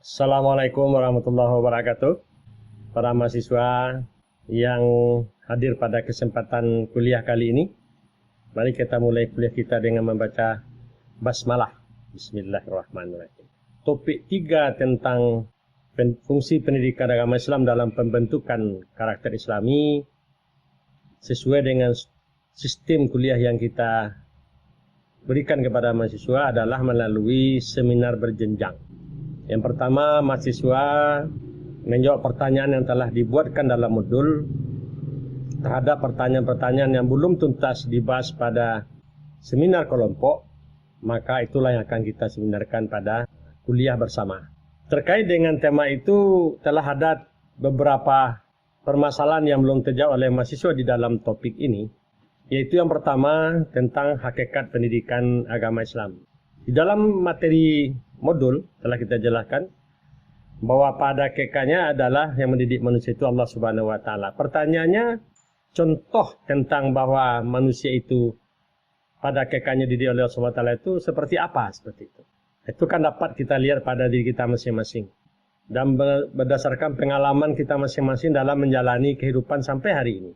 Assalamualaikum warahmatullahi wabarakatuh. Para mahasiswa yang hadir pada kesempatan kuliah kali ini, mari kita mulai kuliah kita dengan membaca basmalah. Bismillahirrahmanirrahim. Topik 3 tentang fungsi pendidikan agama Islam dalam pembentukan karakter Islami sesuai dengan sistem kuliah yang kita berikan kepada mahasiswa adalah melalui seminar berjenjang. Yang pertama, mahasiswa menjawab pertanyaan yang telah dibuatkan dalam modul terhadap pertanyaan-pertanyaan yang belum tuntas dibahas pada seminar kelompok, maka itulah yang akan kita seminarkan pada kuliah bersama. Terkait dengan tema itu telah ada beberapa permasalahan yang belum terjawab oleh mahasiswa di dalam topik ini, yaitu yang pertama tentang hakikat pendidikan agama Islam. Di dalam materi modul telah kita jelaskan bahwa pada hakikatnya adalah yang mendidik manusia itu Allah Subhanahu wa taala. Pertanyaannya, contoh tentang bahwa manusia itu pada hakikatnya dididik oleh Allah Subhanahu wa taala itu seperti apa? Seperti itu. Itu kan dapat kita lihat pada diri kita masing-masing dan berdasarkan pengalaman kita masing-masing dalam menjalani kehidupan sampai hari ini.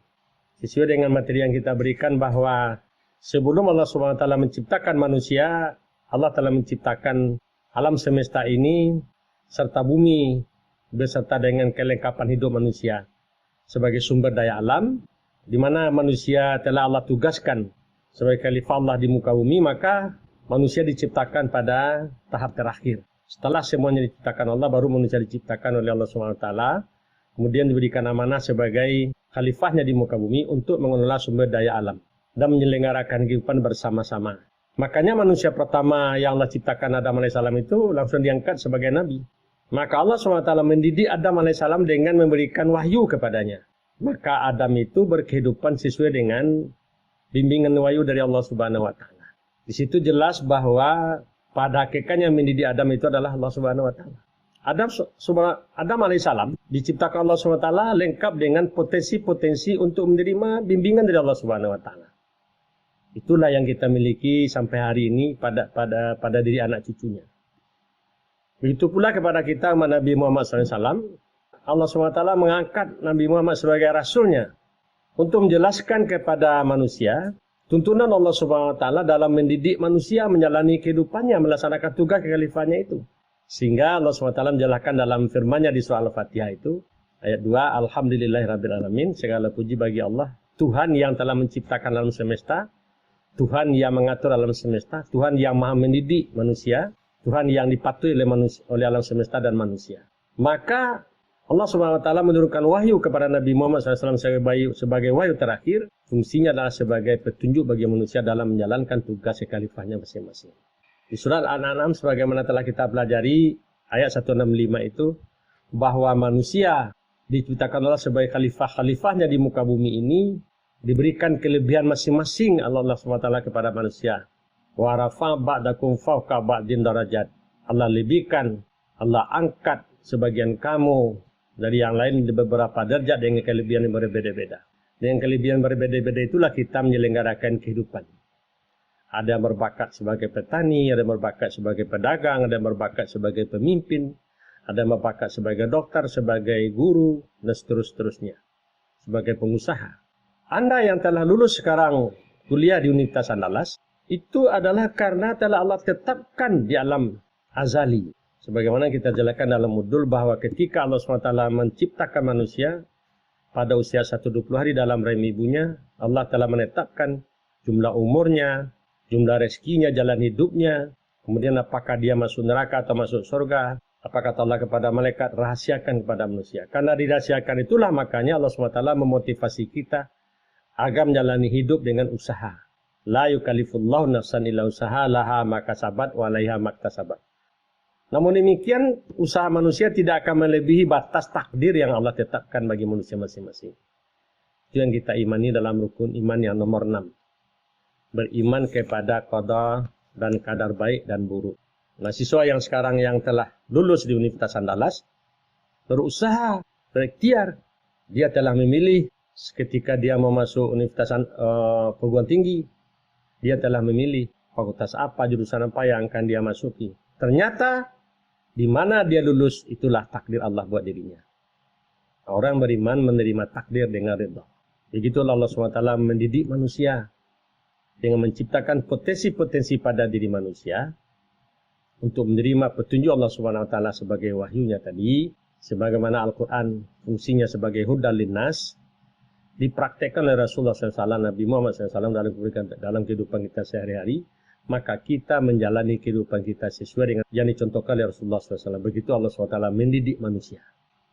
Sesuai dengan materi yang kita berikan bahwa sebelum Allah Subhanahu wa taala menciptakan manusia, Allah telah menciptakan alam semesta ini serta bumi beserta dengan kelengkapan hidup manusia sebagai sumber daya alam, di mana manusia telah Allah tugaskan sebagai khalifah Allah di muka bumi, maka manusia diciptakan pada tahap terakhir. Setelah semuanya diciptakan Allah, baru manusia diciptakan oleh Allah Subhanahu wa taala, kemudian diberikan amanah sebagai khalifahnya di muka bumi untuk mengelola sumber daya alam dan menyelenggarakan kehidupan bersama-sama. Makanya manusia pertama yang Allah ciptakan Adam AS itu langsung diangkat sebagai nabi. Maka Allah SWT mendidik Adam AS dengan memberikan wahyu kepadanya. Maka Adam itu berkehidupan sesuai dengan bimbingan wahyu dari Allah Subhanahu wa taala. Di situ jelas bahwa pada hakikatnya mendidik Adam itu adalah Allah Subhanahu wa taala. Adam AS diciptakan Allah SWT lengkap dengan potensi-potensi untuk menerima bimbingan dari Allah Subhanahu wa taala. Itulah yang kita miliki sampai hari ini pada diri anak cucunya. Begitu pula kepada kita Nabi Muhammad SAW. Allah SWT mengangkat Nabi Muhammad sebagai rasulnya untuk menjelaskan kepada manusia tuntunan Allah Subhanahu wa taala dalam mendidik manusia menjalani kehidupannya, melaksanakan tugas kekhalifahannya itu. Sehingga Allah SWT menjelaskan dalam firman-Nya di surah Al-Fatihah itu ayat 2, Alhamdulillahirabbil alamin, segala puji bagi Allah, Tuhan yang telah menciptakan alam semesta, Tuhan yang mengatur alam semesta, Tuhan yang maha mendidik manusia, Tuhan yang dipatuhi oleh alam semesta dan manusia. Maka Allah Subhanahu wa taala menurunkan wahyu kepada Nabi Muhammad SAW sebagai wahyu terakhir. Fungsinya adalah sebagai petunjuk bagi manusia dalam menjalankan tugas khalifahnya masing-masing. Di surat Al-An'am sebagaimana telah kita pelajari ayat 165 itu, bahwa manusia diciptakan Allah sebagai khalifahnya di muka bumi ini, diberikan kelebihan masing-masing Allah SWT kepada manusia. Wa rafa ba'dakum fawqa ba'din darajat. Allah lebihkan, Allah angkat sebagian kamu dari yang lain di beberapa derajat dengan kelebihan yang berbeda-beda. Dengan kelebihan berbeda-beda itulah kita menyelenggarakan kehidupan. Ada yang berbakat sebagai petani, ada yang berbakat sebagai pedagang, ada yang berbakat sebagai pemimpin, ada yang berbakat sebagai dokter, sebagai guru, dan seterusnya. Sebagai pengusaha. Anda yang telah lulus sekarang kuliah di Universitas Andalas, itu adalah karena telah Allah tetapkan di alam azali. Sebagaimana kita jelaskan dalam modul bahwa ketika Allah SWT menciptakan manusia pada usia 120 hari dalam rahim ibunya, Allah telah menetapkan jumlah umurnya, jumlah rezekinya, jalan hidupnya, kemudian apakah dia masuk neraka atau masuk surga, apa kata Allah kepada malaikat, rahasiakan kepada manusia. Karena dirahasiakan itulah makanya Allah SWT memotivasi kita agar menjalani hidup dengan usaha. La yukallifullahu nafsan illa usaha laha makasabat wa 'alaiha maktasabat. Namun demikian, usaha manusia tidak akan melebihi batas takdir yang Allah tetapkan bagi manusia masing-masing. Itu yang kita imani dalam rukun iman yang nomor 6. Beriman kepada qada dan kadar baik dan buruk. Nah, siswa yang sekarang yang telah lulus di Universitas Andalas berusaha, berikhtiar. Dia telah memilih ketika dia mau masuk Universitas perguruan tinggi, dia telah memilih fakultas apa, jurusan apa yang akan dia masuki. Ternyata Di mana dia lulus, itulah takdir Allah buat dirinya. Orang beriman menerima takdir dengan ridha. Begitulah Allah SWT mendidik manusia dengan menciptakan potensi-potensi pada diri manusia untuk menerima petunjuk Allah SWT sebagai wahyunya tadi, sebagaimana Al-Quran fungsinya sebagai hudan linnas, dipraktekkan oleh Rasulullah SAW, Nabi Muhammad SAW dalam kehidupan kita sehari-hari, maka kita menjalani kehidupan kita sesuai dengan yang dicontohkan oleh Rasulullah SAW. Begitu Allah SWT mendidik manusia.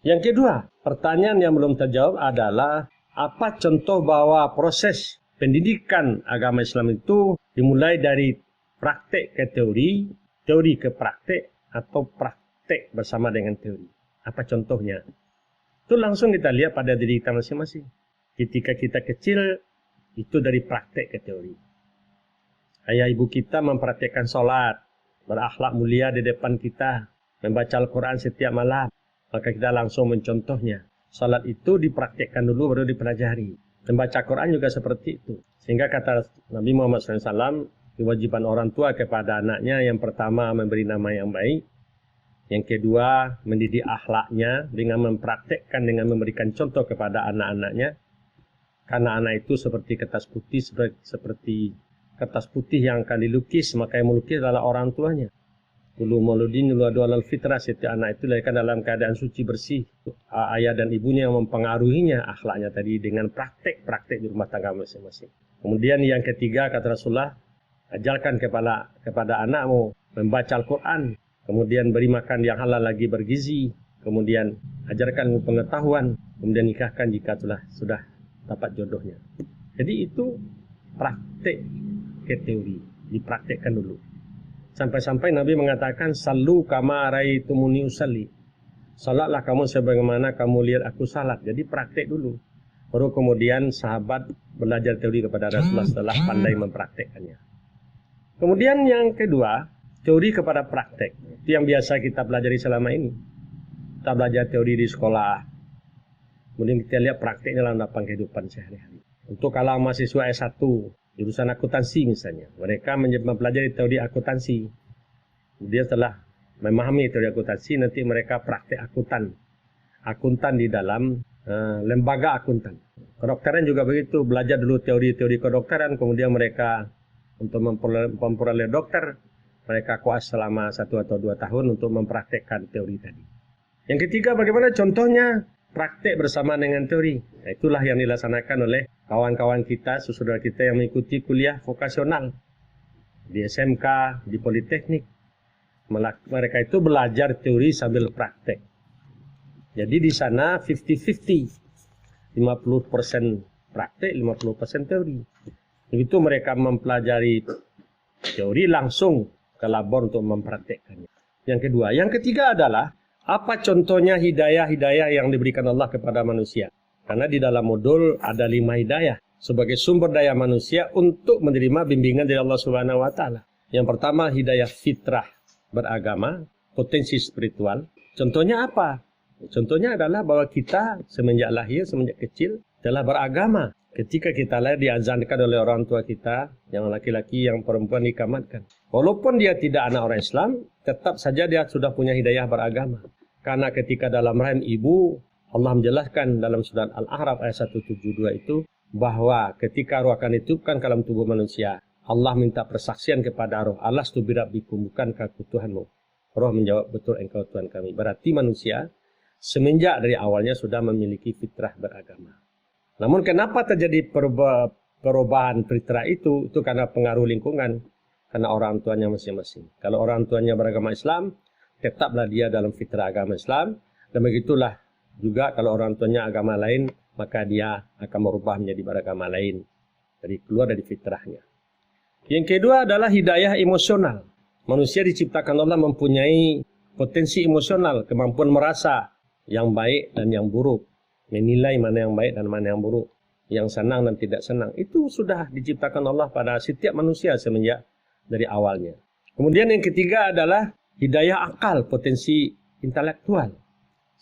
Yang kedua, pertanyaan yang belum terjawab adalah, apa contoh bahwa proses pendidikan agama Islam itu dimulai dari praktek ke teori, teori ke praktek, atau praktek bersama dengan teori? Apa contohnya? Itu langsung kita lihat pada diri kita masing-masing. Ketika kita kecil, itu dari praktek ke teori. Ayah ibu kita mempraktekkan sholat, berakhlak mulia di depan kita, membaca Al-Quran setiap malam, maka kita langsung mencontohnya. Sholat itu dipraktekkan dulu, baru dipelajari. Membaca Quran juga seperti itu. Sehingga kata Nabi Muhammad SAW, kewajiban orang tua kepada anaknya, yang pertama memberi nama yang baik, yang kedua mendidik akhlaknya dengan mempraktekkan, dengan memberikan contoh kepada anak-anaknya. Karena anak itu seperti kertas putih, seperti kertas putih yang akan dilukis, maka yang melukis adalah orang tuanya. Kullu mauludin yuladu alal fitrah, setiap anak itu dilahirkan dalam keadaan suci bersih. Ayah dan ibunya yang mempengaruhinya akhlaknya tadi dengan praktek-praktek di rumah tangga masing-masing. Kemudian yang ketiga kata Rasulullah, ajarkan kepada anakmu membaca Al-Quran, kemudian beri makan yang halal lagi bergizi, kemudian ajarkan pengetahuan, kemudian nikahkan jika sudah dapat jodohnya. Jadi itu praktek ke teori, dipraktekkan dulu. Sampai-sampai Nabi mengatakan, sallu kama raitumuni usalli. Salatlah kamu sebagaimana kamu lihat aku salat. Jadi praktek dulu. Baru kemudian sahabat belajar teori kepada Rasulullah setelah pandai mempraktekkannya. Kemudian yang kedua, teori kepada praktek. Itu yang biasa kita pelajari selama ini. Kita belajar teori di sekolah. Kemudian kita lihat prakteknya dalam kehidupan sehari-hari. Untuk kalau mahasiswa S1, jurusan akuntansi misalnya, mereka mempelajari teori akuntansi. Dia setelah memahami teori akuntansi, nanti mereka praktek akuntan di dalam lembaga akuntan. Kedokteran juga begitu, belajar dulu teori-teori kedokteran, kemudian mereka untuk memperoleh dokter, mereka koas selama 1 atau 2 tahun untuk mempraktekkan teori tadi. Yang ketiga, bagaimana contohnya? Praktek bersama dengan teori. Nah, itulah yang dilaksanakan oleh kawan-kawan kita, saudara kita yang mengikuti kuliah vokasional di SMK, di Politeknik. Mereka itu belajar teori sambil praktek. Jadi di sana 50-50. 50% praktek, 50% teori. Begitu mereka mempelajari teori, langsung ke labor untuk mempraktekkannya. Yang kedua. Yang ketiga adalah, apa contohnya hidayah-hidayah yang diberikan Allah kepada manusia? Karena di dalam modul ada 5 hidayah sebagai sumber daya manusia untuk menerima bimbingan dari Allah Subhanahu wa taala. Yang pertama, hidayah fitrah beragama, potensi spiritual. Contohnya apa? Contohnya adalah bahwa kita semenjak lahir, semenjak kecil telah beragama. Ketika kita lahir diazankan oleh orang tua kita, yang laki-laki, yang perempuan dikamatkan. Walaupun dia tidak anak orang Islam, tetap saja dia sudah punya hidayah beragama. Karena ketika dalam rahim ibu, Allah menjelaskan dalam surat Al-A'raf ayat 172 itu, bahwa ketika roh akan ditiupkan ke dalam tubuh manusia, Allah minta persaksian kepada roh, alastu birabbikum, bukankah aku Tuhanmu? Roh menjawab, betul engkau Tuhan kami. Berarti manusia semenjak dari awalnya sudah memiliki fitrah beragama. Namun kenapa terjadi perubahan fitrah itu? Itu karena pengaruh lingkungan, karena orang tuanya masing-masing. Kalau orang tuanya beragama Islam, tetaplah dia dalam fitrah agama Islam. Dan begitulah juga kalau orang tuanya agama lain, maka dia akan merubah menjadi beragama lain. Jadi keluar dari fitrahnya. Yang kedua adalah hidayah emosional. Manusia diciptakan Allah mempunyai potensi emosional, kemampuan merasa yang baik dan yang buruk. Menilai mana yang baik dan mana yang buruk. Yang senang dan tidak senang. Itu sudah diciptakan Allah pada setiap manusia semenjak dari awalnya. Kemudian yang ketiga adalah hidayah akal, potensi intelektual.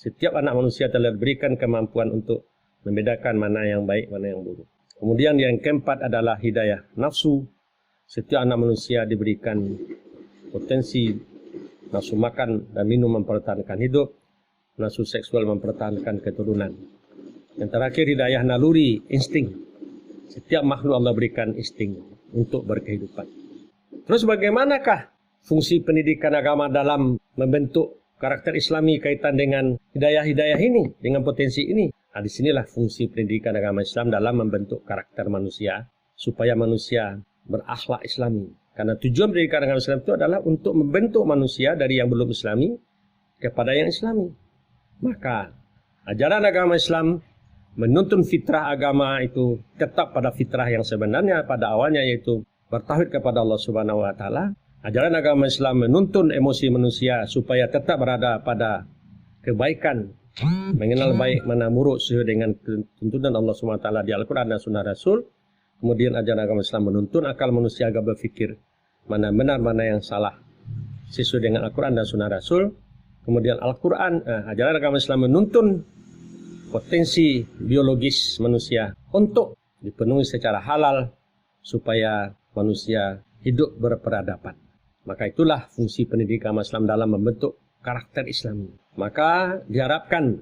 Setiap anak manusia telah diberikan kemampuan untuk membedakan mana yang baik, mana yang buruk. Kemudian yang keempat adalah hidayah nafsu. Setiap anak manusia diberikan potensi Nafsu makan dan minum mempertahankan hidup. Nafsu seksual mempertahankan keturunan. Yang terakhir hidayah naluri, insting. Setiap makhluk Allah berikan insting untuk berkehidupan. Terus bagaimanakah fungsi pendidikan agama dalam membentuk karakter Islami kaitan dengan hidayah-hidayah ini, dengan potensi ini? Nah, disinilah fungsi pendidikan agama Islam dalam membentuk karakter manusia, supaya manusia berakhlak Islami. Karena tujuan pendidikan agama Islam itu adalah untuk membentuk manusia dari yang belum Islami kepada yang Islami. Maka ajaran agama Islam menuntun fitrah agama itu tetap pada fitrah yang sebenarnya pada awalnya, yaitu bertauhid kepada Allah Subhanahu wa taala. Ajaran agama Islam menuntun emosi manusia supaya tetap berada pada kebaikan, mengenal baik mana buruk sesuai dengan tuntunan Allah Subhanahu wa taala di Al-Qur'an dan Sunnah Rasul. Kemudian ajaran agama Islam menuntun akal manusia agar berfikir mana benar mana yang salah sesuai dengan Al-Qur'an dan Sunnah Rasul. Kemudian ajaran agama Islam menuntun potensi biologis manusia untuk dipenuhi secara halal supaya manusia hidup berperadaban. Maka itulah fungsi pendidikan agama Islam dalam membentuk karakter Islami. Maka diharapkan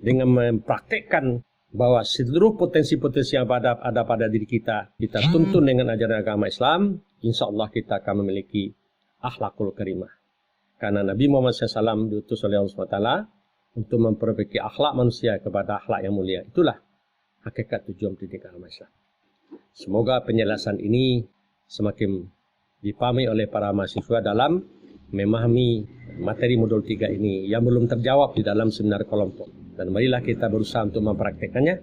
dengan mempraktekkan bahwa seluruh potensi-potensi yang ada pada diri kita tuntun dengan ajaran agama Islam, insya Allah kita akan memiliki akhlakul karimah. Karena Nabi Muhammad SAW diutus oleh Allah SWT untuk memperbaiki akhlak manusia kepada akhlak yang mulia. Itulah hakikat tujuan pendidikan agama Islam. Semoga penjelasan ini semakin dipahami oleh para mahasiswa dalam memahami materi modul 3 ini yang belum terjawab di dalam seminar kelompok. Dan marilah kita berusaha untuk mempraktekannya.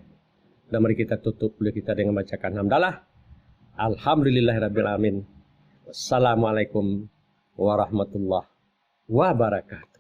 Dan mari kita tutup kuliah kita dengan bacakan hamdalah. Alhamdulillahirrabbilalamin. Wassalamualaikum warahmatullahi wabarakatuh.